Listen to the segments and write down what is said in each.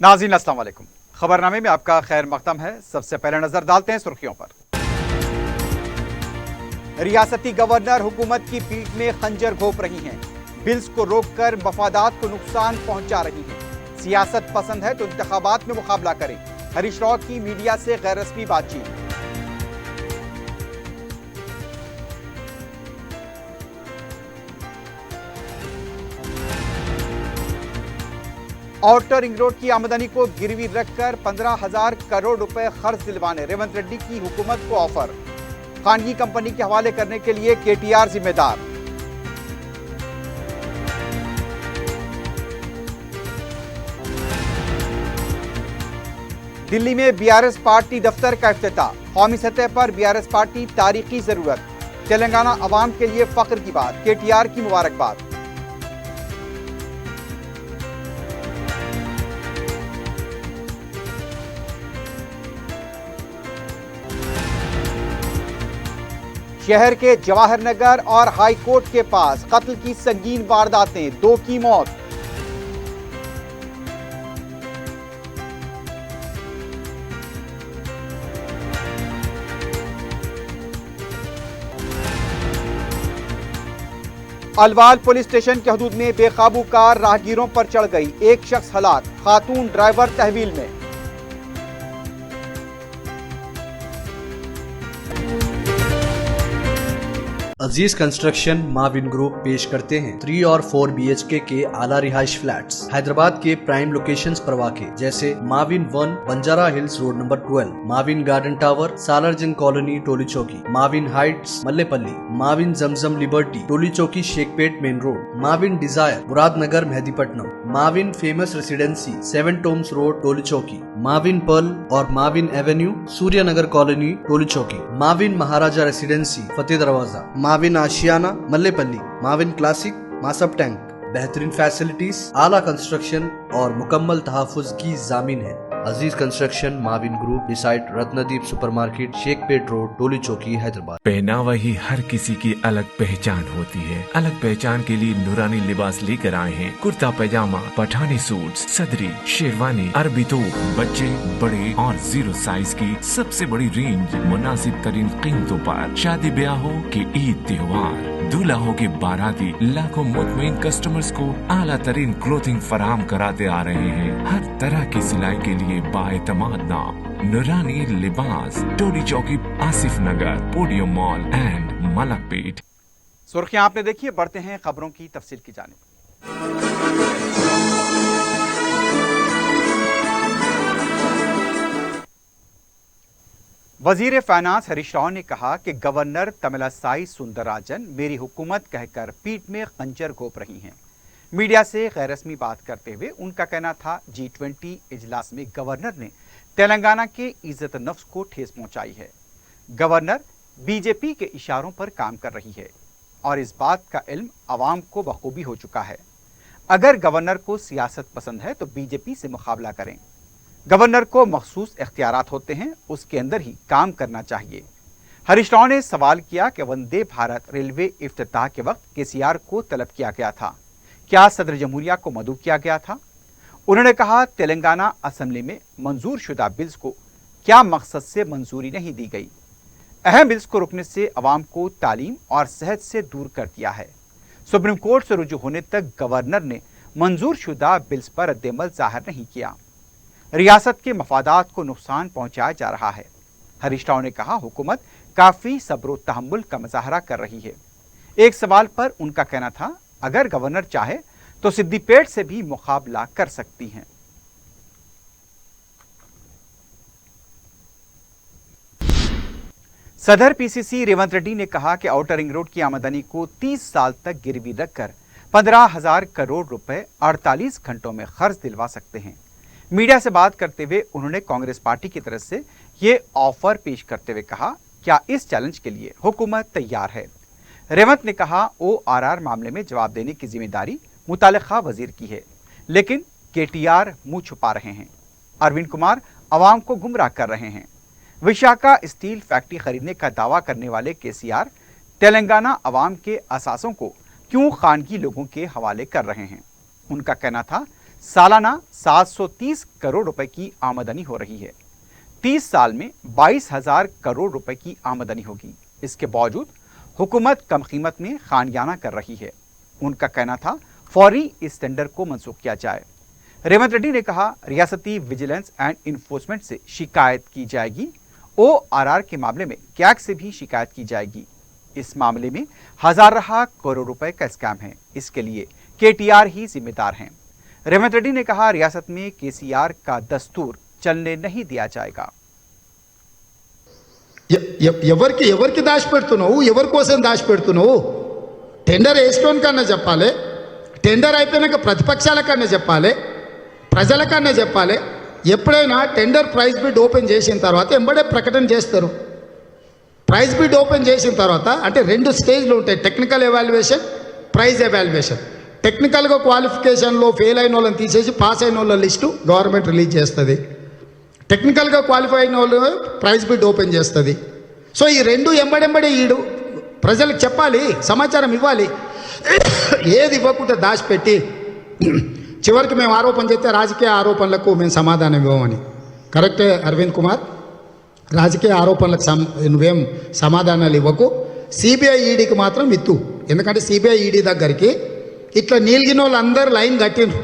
नाज़रीन अस्सलाम वालेकुम। खबरनामे में आपका खैर मक़दम है। सबसे पहले नजर डालते हैं सुर्खियों पर। रियासती गवर्नर हुकूमत की पीठ में खंजर घोंप रही हैं। बिल्स को रोककर मफादात को नुकसान पहुंचा रही हैं। सियासत पसंद है तो इंतखाबात में मुकाबला करें। हरीश राव की मीडिया से गैर रस्मी बातचीत। आउटर रिंग रोड की आमदनी को गिरवी रखकर 15,000 करोड़ रुपए खर्च दिलवाने रेवंत रेड्डी की हुकूमत को ऑफर। खानगी कंपनी के हवाले करने के लिए केटीआर जिम्मेदार। दिल्ली में बीआरएस पार्टी दफ्तर का इफ्तिताह। कौमी सतह पर बीआरएस पार्टी तारीखी जरूरत। तेलंगाना अवाम के लिए फख्र की बात। केटीआर की मुबारकबाद। शहर के जवाहर नगर और हाई कोर्ट के पास कत्ल की संगीन वारदातें, 2 की मौत। अलवाल पुलिस स्टेशन के हदूद में बेकाबू कार राहगीरों पर चढ़ गई। 1 शख्स हलाक, खातून ड्राइवर तहवील में। अजीज कंस्ट्रक्शन माविन ग्रुप पेश करते हैं 3 और 4 BHK के आला रिहाइश फ्लैट्स हैदराबाद के प्राइम लोकेशंस पर वाक़े, जैसे Mavin 1 Banjara hills road number 12, Mavin garden tower Salarjung colony Toli Chowki, Mavin heights Mallepally, Mavin Zamzam liberty Toli Chowki Shaikpet main road, Mavin desire Muradnagar Mehdipatnam, Mavin famous residency 7 tombs road Toli Chowki, Mavin pearl और Mavin avenue Suryanagar colony Toli Chowki, Mavin Maharaja residency Fateh Darwaza, Mavin Ashiana Mallepally, Mavin classic Masab tank. बेहतरीन फैसिलिटीज, आला कंस्ट्रक्शन और मुकम्मल तहफ़्फ़ुज़ की ज़ामिन है। Aziz construction Mavin group decide Ratnadeep supermarket Shaikpet road Toli Chowki Hyderabad. पहनावा ही हर किसी की अलग पहचान होती है। अलग पहचान के लिए नूरानी लिबास लेकर आए हैं। कुर्ता पैजामा, पठानी सूट, सदरी, शेरवानी, अरबी तोप, बच्चे बड़े और 0 साइज की सबसे बड़ी रेंज मुनासिब तरीन कीमतों पर। शादी ब्याह हो कि ईद त्योहार, दूल्हा हो के बाराती, लाखों मुतमईन कस्टमर्स को आला तरीन क्लोथिंग फराहम कराते आ रहे हैं। हर तरह की सिलाई के लिए बाएतमाद नाम नूरानी लिबास, टोली चौकी, आसिफ नगर, पोडियम मॉल एंड मलकपेट। सुर्खियां आपने देखी है, बढ़ते हैं खबरों की तफसील की जानिब। वजीर फाइनेंस हरीश राव ने कहा कि गवर्नर तमिलसाई सुंदरराजन मेरी हुकूमत कहकर पीठ में खंजर घोंप रही हैं। मीडिया से गैर रस्मी बात करते हुए उनका कहना था G20 इजलास में गवर्नर ने तेलंगाना के इज्जत नफ्स को ठेस पहुंचाई है। गवर्नर बीजेपी के इशारों पर काम कर रही है और इस बात का इल्म अवाम को बखूबी हो चुका है। अगर गवर्नर को सियासत पसंद है तो बीजेपी से मुकाबला करें। गवर्नर को मखसूस इख्तियारात होते हैं, उसके अंदर ही काम करना चाहिए। हरीश राव ने सवाल किया कि वंदे भारत रेलवे इफ्तिताह के वक्त केसीआर को तलब किया गया था, क्या सदर जमहूरिया को मदऊ किया गया था? उन्होंने कहा तेलंगाना असेंबली में मंजूर शुदा बिल्स को क्या मकसद से मंजूरी नहीं दी गई। अहम बिल्स को रुकने से अवाम को तालीम और सेहत से दूर कर दिया है। सुप्रीम कोर्ट से रुजू होने तक गवर्नर ने मंजूर शुदा बिल्स पर रद्देअमल जाहिर नहीं किया। रियासत के मफादात को नुकसान पहुंचाया जा रहा है। हरीश राव ने कहा हुकूमत काफी सब्र तहम्मुल का मुजाहरा कर रही है। एक सवाल पर उनका कहना था अगर गवर्नर चाहे तो सिद्दीपेट से भी मुकाबला कर सकती हैं। सदर पीसीसी रेवंत रेड्डी ने कहा कि आउटर रिंग रोड की आमदनी को 30 साल तक गिरवी रखकर 15,000 करोड़ रुपए 48 घंटों में खर्च दिलवा सकते हैं। मीडिया से बात करते हुए उन्होंने कांग्रेस पार्टी की तरफ से ये ऑफर पेश करते हुए कहा क्या इस चैलेंज के लिए हुकूमत तैयार है। रेवंत ने कहा ORR मामले में जवाब देने की जिम्मेदारी मुतालिका वजीर की है, लेकिन केटीआर मुंह छुपा रहे हैं। अरविंद कुमार अवाम को गुमराह कर रहे हैं। विशाखा स्टील फैक्ट्री खरीदने का दावा करने वाले केसीआर तेलंगाना अवाम के असासों को क्यों खानगी लोगों के हवाले कर रहे हैं। उनका कहना था सालाना 730 करोड़ रुपए की आमदनी हो रही है। 30 साल में 22,000 करोड़ रुपए की आमदनी होगी। इसके बावजूद हुकूमत कम कीमत में खानियाना कर रही है। उनका कहना था फौरी इस टेंडर को मंसूख किया जाए। रेवंत रेड्डी ने कहा रियासती विजिलेंस एंड इन्फोर्समेंट से शिकायत की जाएगी। ORR के मामले में कैग से भी शिकायत की जाएगी। इस मामले में हजारहा करोड़ रुपए का स्कैम है। इसके लिए KTR ही जिम्मेदार हैं। रेवंत रेड्डी ने कहा रियासत में KCR का दस्तूर चलने नहीं दिया जाएगा। ఎవరికి దాచిపెడుతున్నావు, ఎవరి కోసం దాచిపెడుతున్నావు? టెండర్ వేసుకోనికన్నా చెప్పాలి, టెండర్ అయిపోయినాక ప్రతిపక్షాలకన్నా చెప్పాలి, ప్రజలకన్నా చెప్పాలి. ఎప్పుడైనా టెండర్ ప్రైస్ బిడ్ ఓపెన్ చేసిన తర్వాత ఎంబడే ప్రకటన చేస్తారు. ప్రైస్ బిడ్ ఓపెన్ చేసిన తర్వాత అంటే 2 స్టేజ్లు ఉంటాయి, టెక్నికల్ ఎవాల్యుయేషన్, ప్రైజ్ ఎవాల్యుయేషన్. టెక్నికల్గా క్వాలిఫికేషన్లో ఫెయిల్ అయిన వాళ్ళని తీసేసి పాస్ అయిన వాళ్ళ లిస్టు గవర్నమెంట్ రిలీజ్ చేస్తుంది. టెక్నికల్గా క్వాలిఫై అయిన వాళ్ళు ప్రైజ్ బిడ్ ఓపెన్ చేస్తుంది. సో ఈ 2 ఎంబడెంబడే ఈడు ప్రజలకు చెప్పాలి, సమాచారం ఇవ్వాలి. ఏది ఇవ్వకుండా దాచిపెట్టి చివరికి మేము ఆరోపణ చేస్తే రాజకీయ ఆరోపణలకు మేము సమాధానం ఇవ్వమని. కరెక్టే అరవింద్ కుమార్, రాజకీయ ఆరోపణలకు నువ్వేం సమాధానాలు ఇవ్వకు. సిబిఐ ఈడీకి మాత్రం ఇత్తు. ఎందుకంటే సిబిఐ ఈడీ దగ్గరికి ఇట్లా నీలిగిన వాళ్ళందరూ లైన్ కట్టిండ్రు.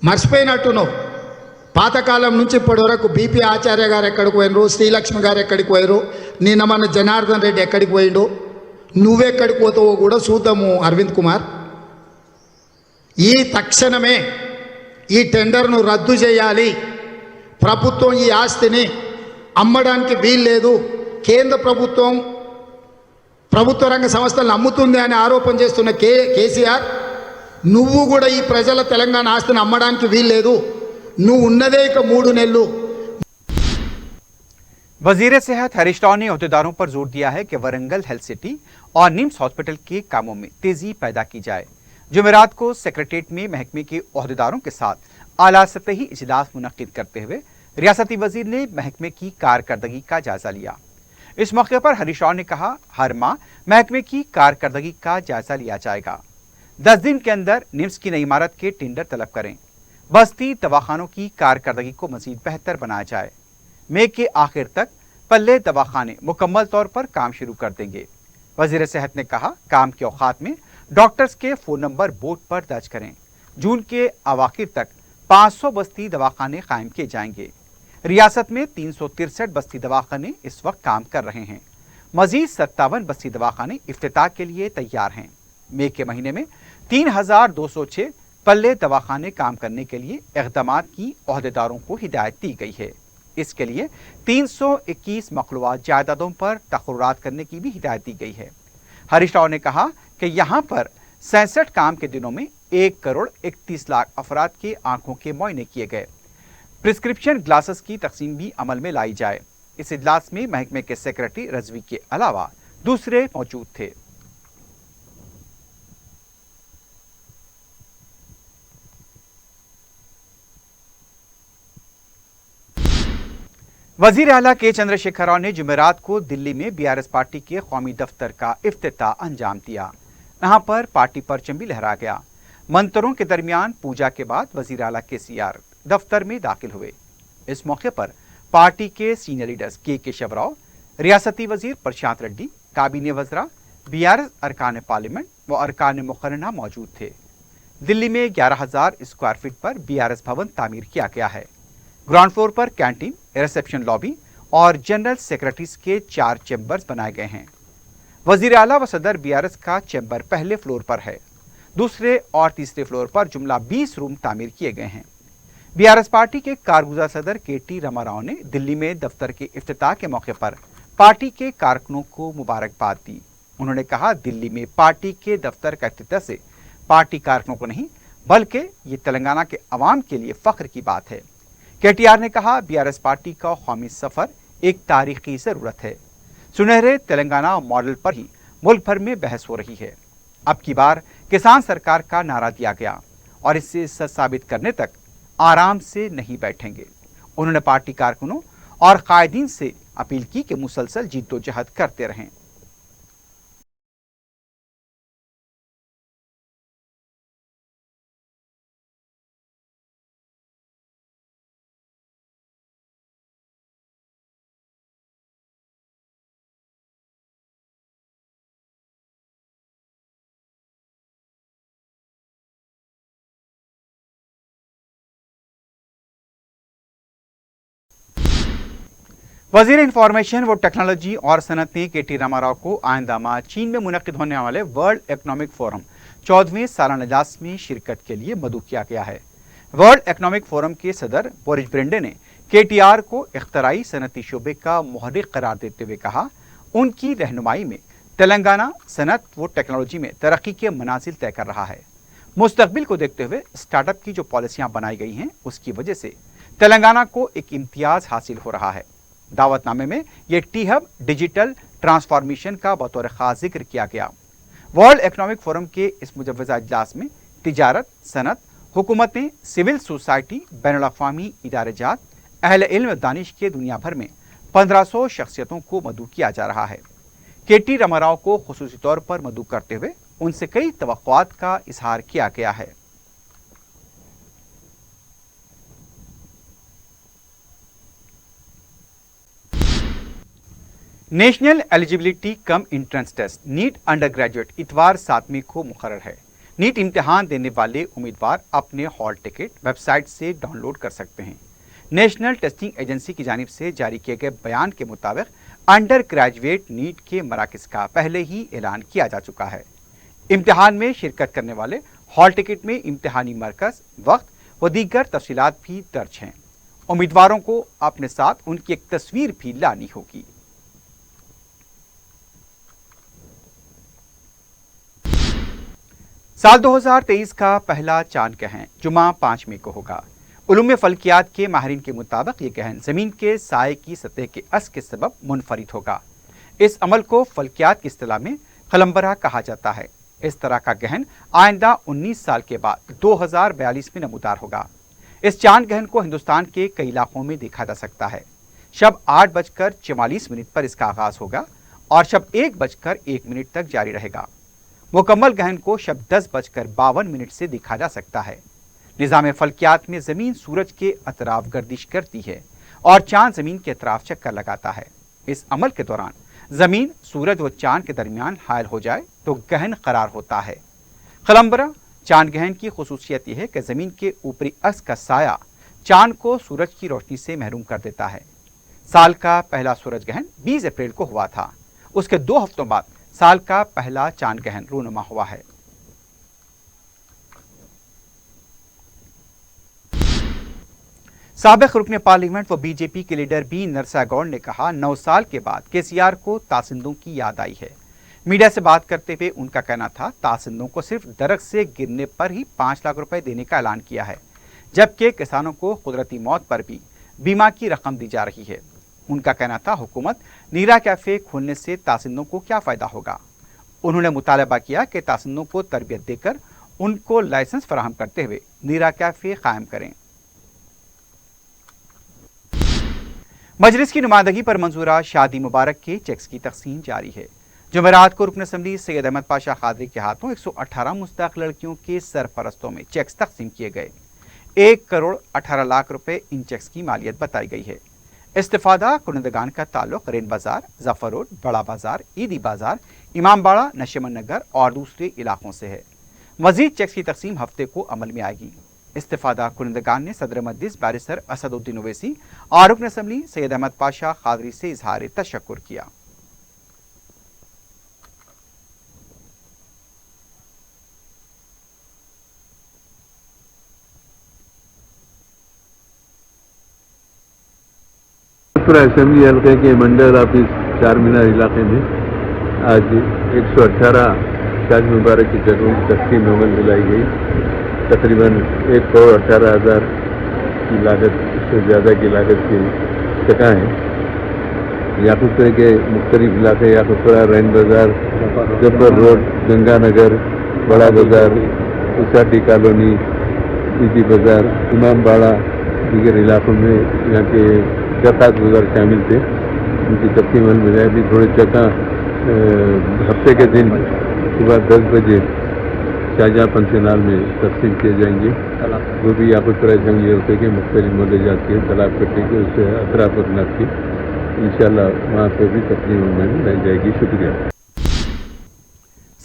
మర్చిపోయినట్టున్నావు. పాతకాలం నుంచి ఇప్పటి వరకు బీపీ ఆచార్య గారు ఎక్కడికి పోయినరు, శ్రీలక్ష్మి గారు ఎక్కడికి పోయారు, నిన్న మన జనార్దన్ రెడ్డి ఎక్కడికి పోయిండు, నువ్వెక్కడికి పోతావో కూడా చూద్దాము. అరవింద్ కుమార్, ఈ తక్షణమే ఈ టెండర్ను రద్దు చేయాలి. ప్రభుత్వం ఈ ఆస్తిని అమ్మడానికి వీల్లేదు. కేంద్ర ప్రభుత్వం ప్రభుత్వ రంగ సంస్థలను అమ్ముతుంది అని ఆరోపణ చేస్తున్న కేసీఆర్, నువ్వు కూడా ఈ ప్రజల తెలంగాణ ఆస్తిని అమ్మడానికి వీల్లేదు. నువ్వు ఉన్నదే ఇక 3 నెలలు. वजीर सेहत हरीश राव ने अहदेदारों पर जोर दिया है कि वरंगल हेल्थ सिटी और निम्स हॉस्पिटल के कामों में तेजी पैदा की जाए। जुमेरात को सेक्रेटेरिएट में महकमे के अहदेदारों के साथ आला सतही इजलास मुनक्किद करते हुए रियासती वजीर ने महकमे की कारकर्दगी का जायजा लिया। इस मौके पर हरीश राव ने कहा हर माह महकमे की कारकर्दगी का जायजा लिया जाएगा। 10 दिन के अंदर निम्स की नई इमारत के टेंडर तलब करें। बस्ती दवाखानों की कारकर्दगी को मजीद बेहतर बनाया जाए। मई के आखिर तक पल्ले दवाखाने मुकम्मल तौर पर काम शुरू कर देंगे। वजीर सेहत ने कहा काम के औकात में डॉक्टर्स के फ़ोन नंबर बोर्ड पर दर्ज करें। जून के अवाखिर तक 500 बस्ती दवाखाने कायम किए जाएंगे। रियासत में 363 बस्ती दवाखाने इस वक्त काम कर रहे हैं। मजीद 57 बस्ती दवाखाने इफ्तिताह के लिए तैयार हैं। मई के महीने में 3206 पल्ले दवाखाने काम करने के लिए इक़दामात की अहदेदारों को हिदायत दी गई है। इसके लिए 321 मखलूआत जायदादों पर तक़र्रुरात करने की भी हिदायत दी गई है। हरीश राव ने कहा कि यहाँ पर 67 काम के दिनों में 1,31,00,000 अफराद के आंखों के मुआयने किए गए। प्रिस्क्रिप्शन ग्लासेस की तकसीम भी अमल में लाई जाए। इस इजलास में महकमे के सेक्रेटरी रजवी के अलावा दूसरे मौजूद थे। वजीर आला के चंद्रशेखर राव ने जुमेरात को दिल्ली में BRS पार्टी के कौमी दफ्तर का इफ्तिताह अंजाम दिया। यहाँ पर पार्टी परचम भी लहरा गया। मंत्रों के दरमियान पूजा के बाद वजीर आला KCR दफ्तर में दाखिल हुए। इस मौके पर पार्टी के सीनियर लीडर्स के केशव राव, रियासती वजीर प्रशांत रेड्डी, काबीने वज़रा, BRS अरकान पार्लियामेंट व अरकान मुकर्रना मौजूद थे। दिल्ली में 11,000 स्क्वायर फीट पर BRS भवन तामीर किया गया है। ग्राउंड फ्लोर पर कैंटीन, रिसेप्शन लॉबी और जनरल सेक्रेटरीज के 4 चैम्बर्स बनाए गए हैं। वजीर आला व सदर BRS का चैम्बर पहले फ्लोर पर है। दूसरे और तीसरे फ्लोर पर जुमला 20 रूम तामीर किए गए हैं। BRS पार्टी के कारगुजार सदर KT रामाराव ने दिल्ली में दफ्तर के इफ्तिताह के मौके पर पार्टी के कारकुनों को मुबारकबाद दी। उन्होंने कहा दिल्ली में पार्टी के दफ्तर का इफ्तिताह से पार्टी कारकुनों को नहीं बल्कि ये तेलंगाना के अवाम के लिए फख्र की बात है। KTR ने कहा BRS पार्टी का कौमी सफर एक तारीखी जरूरत है। सुनहरे तेलंगाना मॉडल पर ही मुल्क भर में बहस हो रही है। अब की बार किसान सरकार का नारा दिया गया और इससे सच साबित करने तक आराम से नहीं बैठेंगे। उन्होंने पार्टी कारकुनों और कायदीन से अपील की कि मुसलसल जिद्दोजहद करते रहें। वजीर इंफॉर्मेशन व टेक्नोलॉजी और सनत ने KT रामाराव को आइंदा माह चीन में मुनक्किद होने वाले वर्ल्ड इकनॉमिक फोरम 14वें सालाना इजलास में शिरकत के लिए मदऊ किया गया है। वर्ल्ड इकनॉमिक फोरम के सदर बोरिस ब्रेंडे ने KTR को इख्तराई सनती शोबे का मुहर्रिक करार देते हुए कहा, उनकी रहनुमाई में तेलंगाना सनत व टेक्नोलॉजी में तरक्की के मनाजिल तय कर रहा है। मुस्तकबिल को देखते हुए स्टार्टअप की जो पॉलिसियां बनाई गई हैं उसकी वजह से तेलंगाना को एक इम्तियाज हासिल हो रहा है। दावतनामे में ये टी-हब डिजिटल ट्रांसफॉर्मेशन का बतौर खास जिक्र किया गया। वर्ल्ड इकनॉमिक फोरम के इस मुजव्वज़ा इजलास में तिजारत, सनत, हुकूमतें, सिविल सोसाइटी, बैनुल-अक़वामी इदारे-जात, अहले इल्म दानिश के दुनिया भर में 1500 शख्सियतों को मदऊ किया जा रहा है। KT रामाराव को खुसूसी तौर पर मदऊ करते हुए उनसे कई तवक्कुआत का इजहार किया गया है। National eligibility cum entrance test NEET undergraduate इतवार 7 मई को मुकर्रर है। नीट इम्तिहान देने वाले उम्मीदवार अपने हॉल टिकट वेबसाइट से डाउनलोड कर सकते हैं। नेशनल टेस्टिंग एजेंसी की जानिब से जारी किए गए बयान के मुताबिक अंडर ग्रेजुएट नीट के मराकज़ का पहले ही ऐलान किया जा चुका है। इम्तिहान में शिरकत करने वाले हॉल टिकट में इम्तिहानी मरकज़, वक्त व दीगर तफसीलात भी दर्ज हैं। उम्मीदवारों को अपने साथ उनकी एक तस्वीर भी लानी होगी। साल 2023 का पहला चांद ग्रहण जुमा 5 मई को होगा। उलूम फल्कियात के माहिरीन के मुताबिक ये ग्रहण जमीन के साए की सतह के अस के सबब मुनफरिद होगा। इस अमल को फल्कियात की इस्तिलाह में खलम्बरा कहा जाता है। इस तरह का ग्रहण आइंदा 19 साल के बाद 2042 में नमूदार होगा। इस चांद ग्रहण को हिंदुस्तान के कई इलाकों में देखा जा सकता है। शब 8:44 पर इसका आगाज होगा और शब 1:01 तक जारी रहेगा। मुकम्मल ग्रहण को शब 10:52 से देखा जा सकता है। निज़ाम फल्कियात में ज़मीन सूरज के अतराफ गर्दिश करती है और चांद ज़मीन के अतराफ चक्कर लगाता है। इस अमल के दौरान ज़मीन सूरज व चांद के दरमियान हायल हो जाए तो ग्रहण करार होता है। खलम्बरा चांद ग्रहण की खुसूसियत यह है कि ज़मीन के ऊपरी अक्स का साया चांद को सूरज की रोशनी से महरूम कर देता है। साल का पहला सूरज ग्रहण 20 अप्रैल को हुआ था। उसके 2 हफ्तों बाद साल का पहला चांद ग्रहण रूनुमा हुआ है। साबिक रुकने पार्लियामेंट व बीजेपी के लीडर बी नरसा गौड़ ने कहा, 9 साल के बाद KCR को तासिंदों की याद आई है। मीडिया से बात करते हुए उनका कहना था, तासिंदों को सिर्फ दरख्त से गिरने पर ही 5 लाख रुपए देने का ऐलान किया है, जबकि किसानों को कुदरती मौत पर भी बीमा की रकम दी जा रही है। उनका कहना था, हुकूमत नीरा कैफे खोलने से तासिंदों को क्या फ़ायदा होगा। उन्होंने मुतालबा किया कि तासिंदों को तरबियत देकर उनको लाइसेंस फराहम करते हुए नीरा कैफे कायम करें। मजलिस की नुमाइंदगी पर मंजूरा शादी मुबारक के चेक्स की तकसीम जारी है। जुमेरात को रुकन असम्बली सैयद अहमद पाशा खादरी के हाथों 118 मुस्तहक लड़कियों के सरपरस्तों में चेक्स तकसीम किए गए। 1 करोड़ 18 लाख रुपए इन चेक्स की मालियत बताई गई है। इस्तिफादा कुनंदगान का ताल्लुक रेन बाजार, जफर रोड, बड़ा बाजार, ईदी बाजार, इमामबाड़ा, नशेमन नगर और दूसरे इलाकों से है। मजीद चेक्स की तकसीम हफ्ते को अमल में आएगी। इस्तिफादा कुनंदगान ने सदर मजलिस बैरिस्टर असदुद्दीन ओवैसी और रुकन असम्बली सैयद अहमद पाशा खादरी से इजहार तशक्कुर किया। असेंबली हल्के के मंडल ऑफिस चार मीनार इलाके में आज 118 शादी मुबारक की जगहों की तकसीम अमल में लाई गई। तकरीबन 1,18,000 की लागत से ज़्यादा की लागत की जगह है। याकूबपुर के मुख्तलिफ इलाके याकूबपुरा, रैन बाज़ार, जफर रोड, गंगानगर, बड़ा बाज़ार, उसाटी कॉलोनी, ईदी बाज़ार, इमामबाड़ा, दीगर इलाकों में यहाँ के 10 बाज़ार शामिल थे। उनकी तकसीम अमल में भी थोड़े जगह हफ्ते के दिन सुबह 10 बजे शाहजहाँ पंचनाल में तकसीम किए जाएंगे। वो भी याकूबपुरा जंगली हल्के के मुख्तलिफ मोहल्ले के तालाब कट्टे के उससे अतराफ और नफ की इंशाअल्लाह वहाँ पर भी तकसीम अमल में लाई जाएगी। शुक्रिया।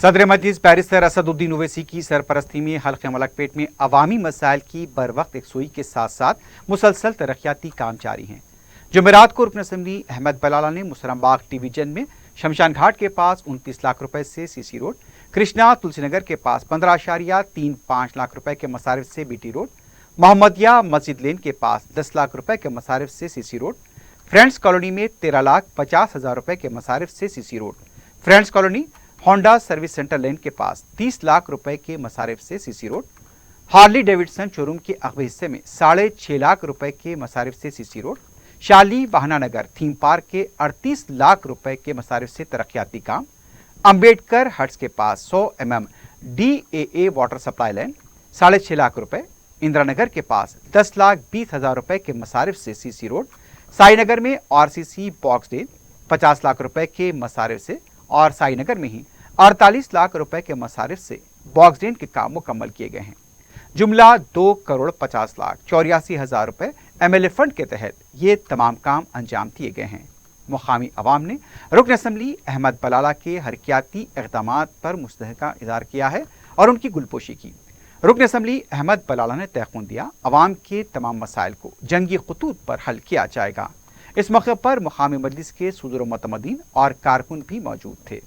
सदर मजलिस बैरिस्टर असदुद्दीन ओवैसी की सरपरस्ती में हल्के मलकपेट में अवामी मसाइल की बर वक्त यकसुई के साथ साथ मुसलसल तरक्याती काम जारी हैं। जुमेरात को रुकन असम्बली अहमद बलाला ने मुसलम बाग डिवीजन में शमशान घाट के पास 29 लाख रुपए से सीसी रोड, कृष्णा तुलसीनगर के पास 15.35 लाख रुपए के मसारिफ से बीटी रोड, मोहम्मदिया मस्जिद लेन के पास 10 लाख रुपए के मसारिफ से सीसी रोड, फ्रेंड्स कॉलोनी में 13,50,000 रुपए के मसारिफ से CC road, friends colony Honda service centre lane के पास 30 लाख रुपए के मसारिफ से CC road, Harley Davidson showroom के अगवे हिस्से में 6.5 लाख रुपए के मसारिफ से सीसी रोड, शाली बहाना नगर थीम पार्क के 38 लाख रुपए के मसारिफ से तरक्याती काम, अंबेडकर हट्स के पास 100 mm DAA water supply line 6.5 lakh रुपए, इंदिरा नगर के पास 10,20,000 रुपए के मसारिफ से सीसी रोड, साई नगर में RCC बॉक्स डेल 50 लाख रुपए के मसारिफ से और साई नगर में ही 48 लाख रुपए के मसारिफ से बॉक्स ड्रेन के काम मुकम्मल किए गए हैं। जुमला 2,50,84,000 रुपए MLA फंड के तहत ये तमाम काम अंजाम दिए गए हैं। मुकामी अवाम ने रुकन असम्बली अहमद बलाला के हरकियाती इक़दामात पर मुस्तहक़ा इज़हार किया है और उनकी गुलपोशी की। रुकन असम्बली अहमद बलाला ने तयक़ुन दिया अवाम के तमाम मसाइल को जंगी खतूत पर हल किया जाएगा। इस मौके पर मुकामी मजलिस के सदर मुतमदीन और कारकुन भी मौजूद थे।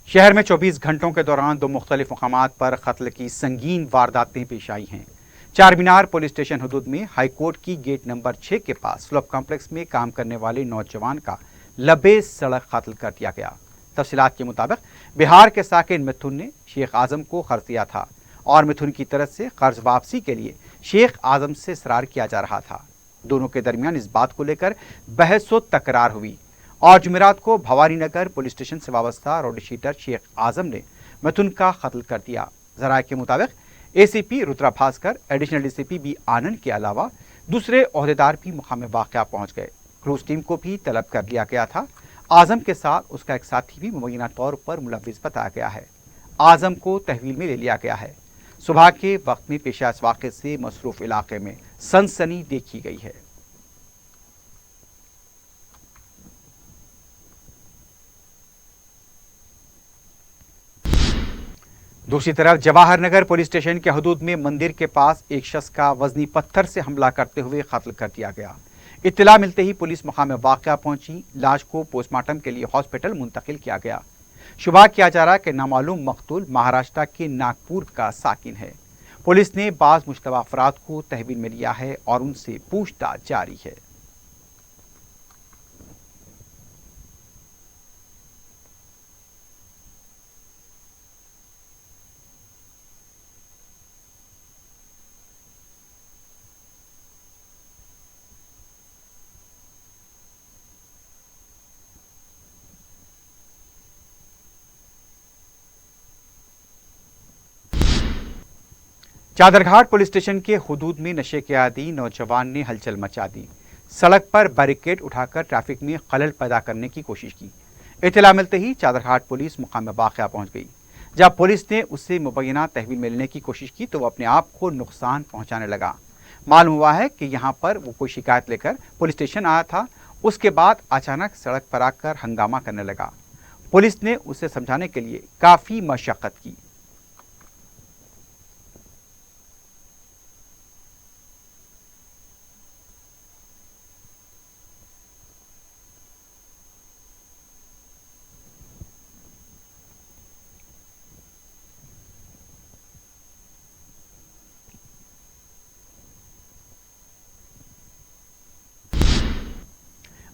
शहर में 24 घंटों के दौरान 2 मुख्तलिफ मकामात पर कत्ल की संगीन वारदातें पेश आई हैं। चार मीनार पुलिस स्टेशन हदूद में हाई कोर्ट की गेट नंबर 6 के पास स्लोप कॉम्प्लेक्स में काम करने वाले नौजवान का लबे सड़क कत्ल कर दिया गया। तफसीलात के मुताबिक बिहार के साकिन मिथुन ने शेख आजम को कर्ज दिया था और मिथुन की तरफ से कर्ज वापसी के लिए शेख आजम से इसरार किया जा रहा था। दोनों के दरमियान इस बात को लेकर बहस व तकरार हुई और जुमेरात को भवानी नगर पुलिस स्टेशन से वाबस्ता रोड शीटर शेख आजम ने मिथुन का कत्ल कर दिया। जराये के मुताबिक ACP Rudra Bhaskar, additional DCP B Anand के अलावा दूसरे ओहदेदार भी मुकाम वाक़या पहुंच गए। क्रूज टीम को भी तलब कर लिया गया था। आजम के साथ उसका एक साथी भी मुबैना तौर पर मुलव्विस बताया गया है। आजम को तहवील में ले लिया गया है। सुबह के वक्त में पेशा इस वाक़े से मसरूफ इलाके में सनसनी देखी गई है। दूसरी तरफ जवाहर नगर पुलिस स्टेशन के हदूद में मंदिर के पास एक शख्स का वजनी पत्थर से हमला करते हुए कत्ल कर दिया गया। इत्तला मिलते ही पुलिस मुकाम वाक़या पहुंची। लाश को पोस्टमार्टम के लिए हॉस्पिटल मुंतकिल किया गया। शुबा किया जा रहा है कि नामालूम मकतूल महाराष्ट्र के नागपुर का साकिन है। पुलिस ने बाज़ मुश्तबा अफराद को तहवील में लिया है और उनसे पूछताछ जारी है। चादरघाट पुलिस स्टेशन के हुदूद में नशे के आदी नौजवान ने हलचल मचा दी। सड़क पर बैरिकेड उठाकर ट्रैफिक में खलल पैदा करने की कोशिश की। इत्तला मिलते ही चादरघाट पुलिस मुकाम वाक़या पहुंच गई। जब पुलिस ने उससे मुबैना तहवील में लेने की कोशिश की तो वो अपने आप को नुकसान पहुंचाने लगा। मालूम हुआ है कि यहाँ पर वो कोई शिकायत लेकर पुलिस स्टेशन आया था। उसके बाद अचानक सड़क पर आकर हंगामा करने लगा। पुलिस ने उसे समझाने के लिए काफ़ी मशक्क़त की।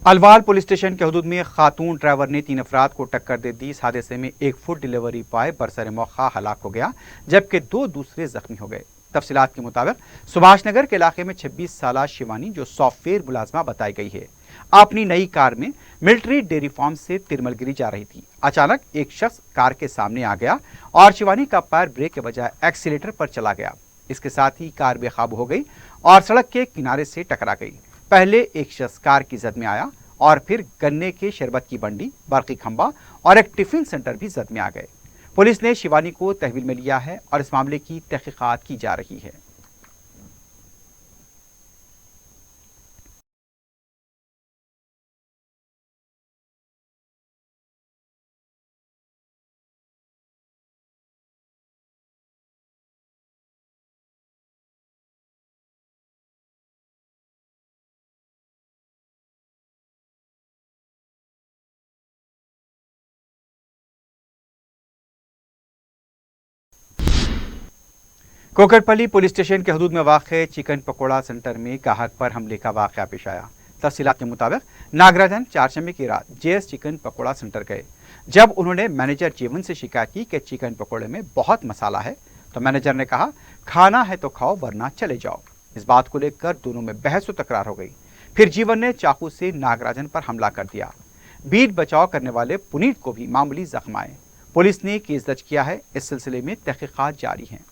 अलवाल पुलिस स्टेशन के हदूद में खातून ड्राइवर ने 3 अफराद को टक्कर दे दी। इस हादसे में एक फूड डिलीवरी बॉय बरसर मौका हलाक हो गया जबकि 2 दूसरे जख्मी हो गए। तफसीलात के मुताबिक सुभाष नगर के इलाके में 26 साला शिवानी जो सॉफ्टवेयर मुलाजमा बताई गई है अपनी नई कार में मिलिट्री डेयरी फार्म से तिरमलगिरी जा रही थी। अचानक एक शख्स कार के सामने आ गया और शिवानी का पैर ब्रेक के बजाय एक्सीलेटर पर चला गया। इसके साथ ही कार बेकाबू हो गई और सड़क के किनारे से टकरा गई। पहले एक शख्स कार की जद में आया और फिर गन्ने के शरबत की बंडी, बरकी खंबा और एक टिफिन सेंटर भी जद में आ गए। पुलिस ने शिवानी को तहवील में लिया है और इस मामले की तहकीकात की जा रही है। कोकटपल्ली पुलिस स्टेशन के हदूद में वाक़े चिकन पकौड़ा सेंटर में गाहक पर हमले का वाक़या पेश आया। तफसीलात के मुताबिक नागराजन चारशंबे की रात जेएस चिकन पकौड़ा सेंटर गए। जब उन्होंने मैनेजर जीवन से शिकायत की कि चिकन पकौड़े में बहुत मसाला है, तो मैनेजर ने कहा खाना है तो खाओ वरना चले जाओ। इस बात को लेकर दोनों में बहस व तकरार हो गई। फिर जीवन ने चाकू से नागराजन पर हमला कर दिया। बीट बचाव करने वाले पुनीत को भी मामूली जख्म आए। पुलिस ने केस दर्ज किया है। इस सिलसिले में तहकीकात जारी हैं।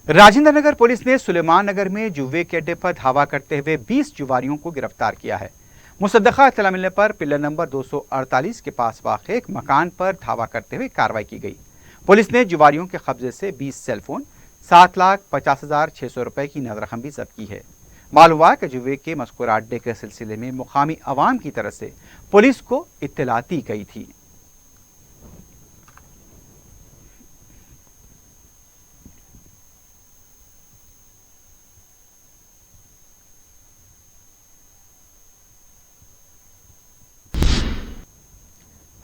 राजेंद्र नगर पुलिस ने सुलेमान नगर में जुए के अड्डे पर धावा करते हुए 20 जुआरियों को गिरफ्तार किया है। मुसद्दक़ा इत्तला मिलने पर पिलर नंबर 248 के पास वाक़ एक मकान पर धावा करते हुए कार्रवाई की गई। पुलिस ने जुआरियों के कब्जे से 20 सेलफोन, 7,50,600 रुपए की नगद रकम भी जब्त की है। मालूम हुआ कि जुए के मज़कूरा अड्डे के सिलसिले में मुकामी अवाम की तरफ से पुलिस को इत्तला दी गई थी।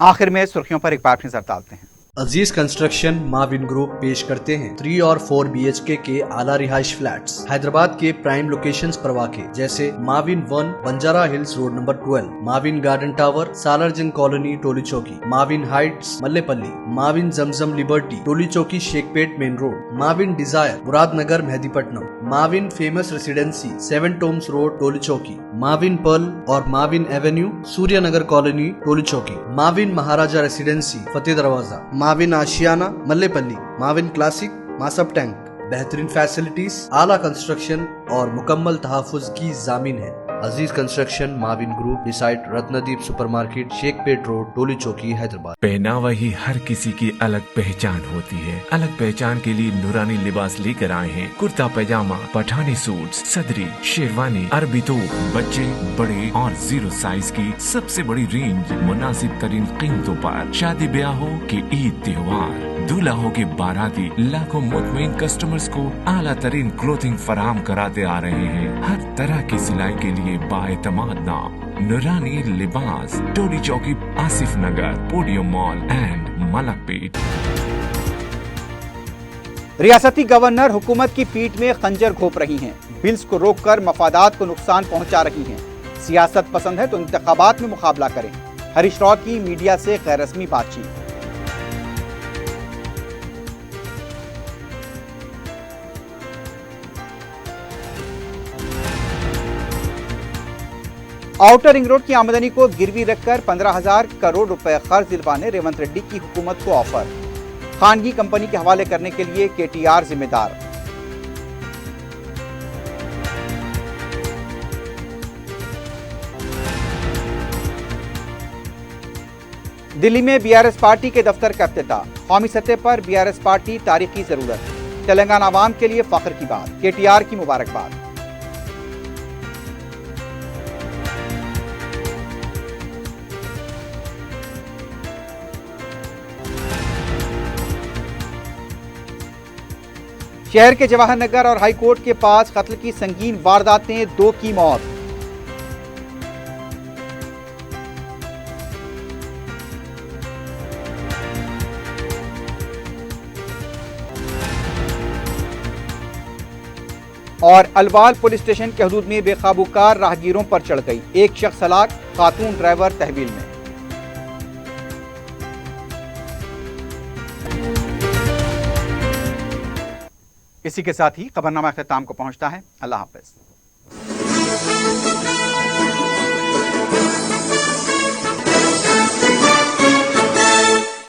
आखिर में सुर्खियों पर एक बार फिर नजर डालते हैं। अजीज कंस्ट्रक्शन माविन ग्रुप पेश करते हैं 3 और 4 BHK के आला रिहाइश फ्लैट्स हैदराबाद के प्राइम लोकेशंस पर वाक़े जैसे Mavin 1 Banjara hills road number 12, Mavin garden tower Salarjung colony Toli Chowki, Mavin heights Mallepally, Mavin Zamzam liberty Toli Chowki Shaikpet main road, Mavin desire Muradnagar Mehdipatnam, Mavin famous residency 7 tombs road Toli Chowki, Mavin pearl और Mavin avenue Suryanagar colony Toli Chowki, Mavin Maharaja residency Fateh Darwaza, Mavin Ashiana Mallepally, Mavin classic Masab tank. बेहतरीन फैसिलिटीज, आला कंस्ट्रक्शन और मुकम्मल तहफ़्फ़ुज़ की ज़ामीन है। Aziz construction Mavin group decide Ratnadeep supermarket Shaikpet road Toli Chowki Hyderabad. पहनावा ही हर किसी की अलग पहचान होती है। अलग पहचान के लिए नूरानी लिबास लेकर आए हैं। कुर्ता पैजामा, पठानी सूट, सदरी, शेरवानी, अरबी तोप, बच्चे बड़े और 0 साइज की सबसे बड़ी रेंज मुनासिब तरीन कीमतों पर। शादी ब्याह हो कि ईद त्योहार, दूल्हा हो के बाराती, लाखों मुतमईन कस्टमर्स को आला तरीन क्लोथिंग फराहम कराते आ रहे हैं। हर तरह की सिलाई के लिए बाएतमाद नाम नूरानी लिबास, टोली चौकी, आसिफ नगर, पोडियम मॉल एंड मलकपेट। रियासती गवर्नर हुकूमत की पीठ में खंजर घोंप रही हैं। बिल्स को रोककर मफादात को नुकसान पहुंचा रही हैं। सियासत पसंद है तो इंतखाबात में मुकाबला करें। हरीश राव की मीडिया से गैर रस्मी बातचीत। आउटर रिंग रोड की आमदनी को गिरवी रखकर 15,000 करोड़ रुपए कर्ज दिलवाने रेवंत रेड्डी की हुकूमत को ऑफर। खानगी कंपनी के हवाले करने के लिए KTR जिम्मेदार। दिल्ली में BRS पार्टी के दफ्तर का इफ्तिताह। कौमी सतह पर BRS पार्टी तारीखी जरूरत। तेलंगाना आवाम के लिए फख्र की बात। KTR की मुबारकबाद। शहर के जवाहर नगर और हाई कोर्ट के पास कत्ल की संगीन वारदातें, 2 की मौत। और अलवाल पुलिस स्टेशन के हदूद में बेकाबू कार राहगीरों पर चढ़ गई। एक शख्स हलाक, खातून ड्राइवर तहवील में। इसी के साथ ही खबरनामा अख्ताम को पहुंचता है। अल्लाह हाफ़िज़।